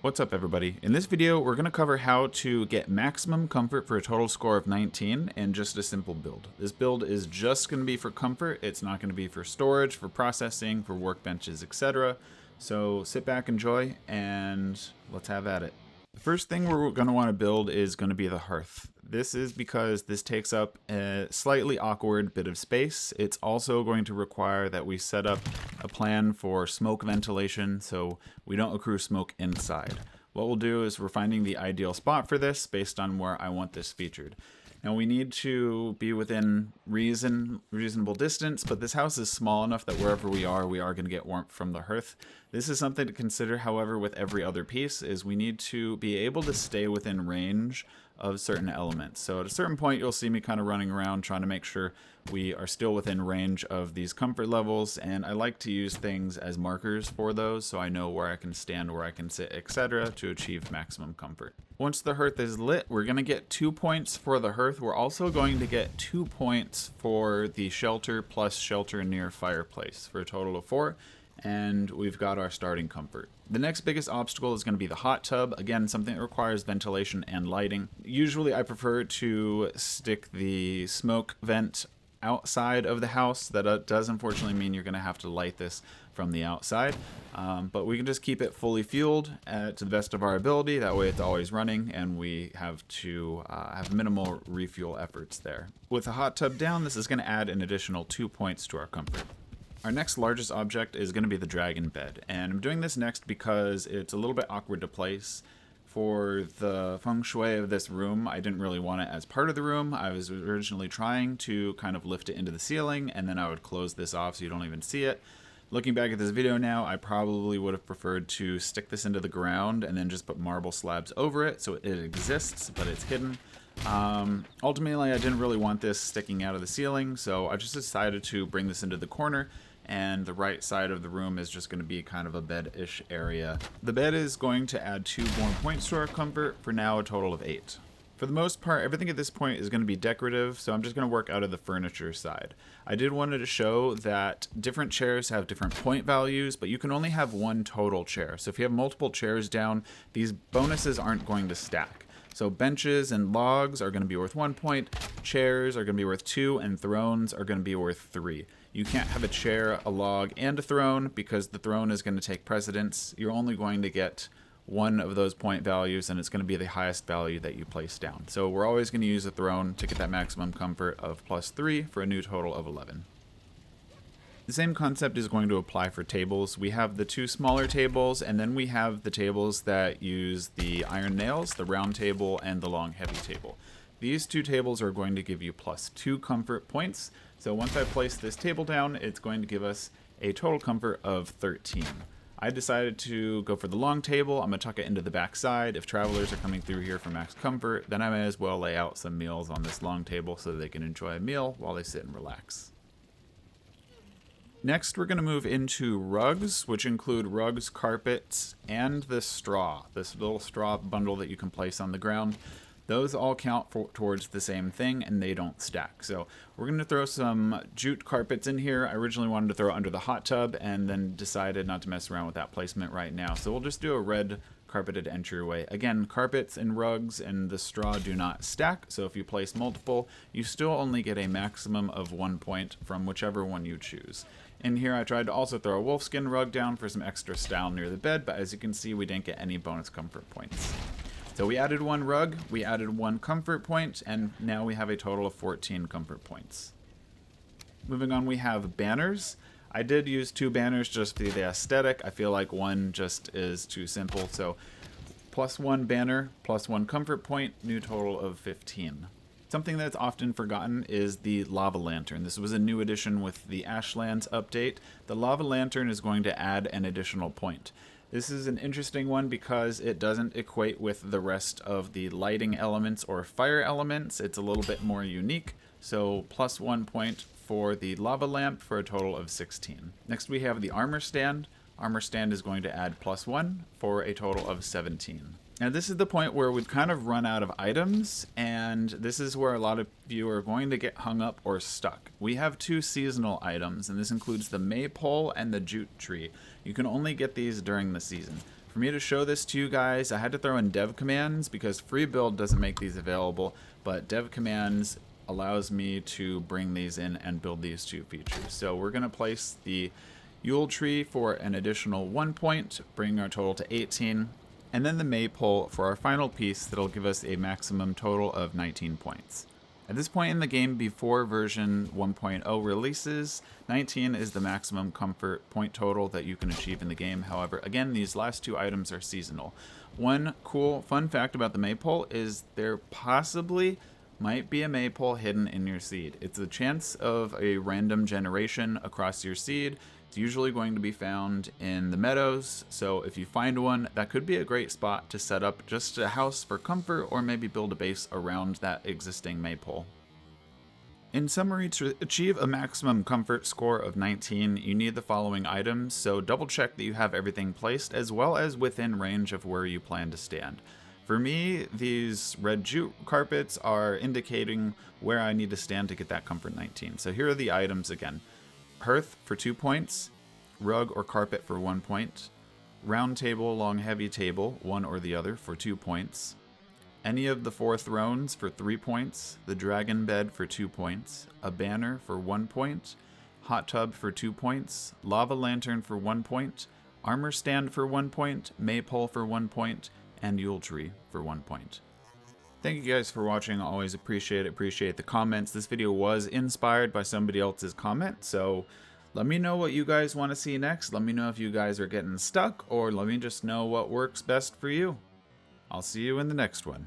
What's up everybody? In this video we're going to cover how to get maximum comfort for a total score of 19 and just a simple build. This build is just going to be for comfort, it's not going to be for storage, for processing, for workbenches, etc. So sit back, enjoy, and let's have at it. The first thing we're going to want to build is going to be the hearth. This is because this takes up a slightly awkward bit of space. It's also going to require that we set up a plan for smoke ventilation so we don't accrue smoke inside. What we'll do is we're finding the ideal spot for this based on where I want this featured. Now we need to be within reasonable distance, but this house is small enough that wherever we are going to get warmth from the hearth. This is something to consider, however, with every other piece, is we need to be able to stay within range of certain elements. So at a certain point, you'll see me kind of running around trying to make sure we are still within range of these comfort levels, and I like to use things as markers for those so I know where I can stand, where I can sit, etc. to achieve maximum comfort. Once the hearth is lit, we're going to get 2 points for the hearth. We're also going to get 2 points for the shelter plus shelter near fireplace for a total of 4. And we've got our starting comfort. The next biggest obstacle is going to be the hot tub. Again, something that requires ventilation and lighting. Usually I prefer to stick the smoke vent outside of the house. That does unfortunately mean you're going to have to light this from the outside. But we can just keep it fully fueled to the best of our ability. That way it's always running and we have to have minimal refuel efforts there. With the hot tub down, this is going to add an additional 2 points to our comfort. Our next largest object is going to be the dragon bed, and I'm doing this next because it's a little bit awkward to place. For the feng shui of this room, I didn't really want it as part of the room. I was originally trying to kind of lift it into the ceiling, and then I would close this off so you don't even see it. Looking back at this video now, I probably would have preferred to stick this into the ground and then just put marble slabs over it so it exists, but it's hidden. Ultimately, I didn't really want this sticking out of the ceiling, so I just decided to bring this into the corner, and the right side of the room is just going to be kind of a bed-ish area. The bed is going to add 2 more points to our comfort, for now a total of 8. For the most part, everything at this point is going to be decorative, so I'm just going to work out of the furniture side. I did want to show that different chairs have different point values, but you can only have one total chair. So if you have multiple chairs down, these bonuses aren't going to stack. So benches and logs are going to be worth 1 point, chairs are going to be worth 2, and thrones are going to be worth 3. You can't have a chair, a log, and a throne because the throne is going to take precedence. You're only going to get one of those point values, and it's going to be the highest value that you place down. So we're always going to use a throne to get that maximum comfort of +3 for a new total of 11. The same concept is going to apply for tables. We have the 2 smaller tables, and then we have the tables that use the iron nails, the round table and the long heavy table. These 2 tables are going to give you +2 comfort points. So once I place this table down, it's going to give us a total comfort of 13. I decided to go for the long table. I'm going to tuck it into the back side. If travelers are coming through here for max comfort, then I may as well lay out some meals on this long table so they can enjoy a meal while they sit and relax. Next, we're going to move into rugs, which include rugs, carpets, and this straw, this little straw bundle that you can place on the ground. Those all count towards the same thing, and they don't stack. So we're going to throw some jute carpets in here. I originally wanted to throw it under the hot tub and then decided not to mess around with that placement right now. So we'll just do a red carpeted entryway. Again, carpets and rugs and the straw do not stack, so if you place multiple, you still only get a maximum of 1 point from whichever one you choose. In here, I tried to also throw a wolfskin rug down for some extra style near the bed, but as you can see, we didn't get any bonus comfort points. So we added 1 rug, we added 1 comfort point, and now we have a total of 14 comfort points. Moving on, we have banners. I did use 2 banners just for the aesthetic. I feel like 1 just is too simple, so +1 banner, +1 comfort point, new total of 15. Something that's often forgotten is the lava lantern. This was a new addition with the Ashlands update. The lava lantern is going to add an additional point. This is an interesting one because it doesn't equate with the rest of the lighting elements or fire elements. It's a little bit more unique, so +1 point for the lava lamp for a total of 16. Next we have the Armour Stand. Armour Stand is going to add +1 for a total of 17. Now this is the point where we've kind of run out of items, and this is where a lot of you are going to get hung up or stuck. We have 2 seasonal items, and this includes the Maypole and the Jute Tree. You can only get these during the season. For me to show this to you guys, I had to throw in dev commands because free build doesn't make these available, but dev commands allows me to bring these in and build these 2 features. So we're going to place the Yule Tree for an additional 1 point, bringing our total to 18, and then the Maypole for our final piece that'll give us a maximum total of 19 points. At this point in the game, before version 1.0 releases, 19 is the maximum comfort point total that you can achieve in the game. However, again, these last 2 items are seasonal. One cool fun fact about the Maypole is there possibly might be a Maypole hidden in your seed. It's a chance of a random generation across your seed. It's usually going to be found in the meadows, so if you find one, that could be a great spot to set up just a house for comfort or maybe build a base around that existing Maypole. In summary, to achieve a maximum comfort score of 19, you need the following items, so double check that you have everything placed as well as within range of where you plan to stand. For me, these red jute carpets are indicating where I need to stand to get that comfort 19. So here are the items again. Hearth for 2 points, rug or carpet for 1 point, round table, long heavy table, one or the other for 2 points, any of the 4 thrones for 3 points, the dragon bed for 2 points, a banner for 1 point, hot tub for 2 points, lava lantern for 1 point, armor stand for 1 point, maypole for 1 point, and Yule Tree for 1 point. Thank you guys for watching. I always appreciate it. Appreciate the comments. This video was inspired by somebody else's comment, so let me know what you guys want to see next. Let me know if you guys are getting stuck, or let me just know what works best for you. I'll see you in the next one.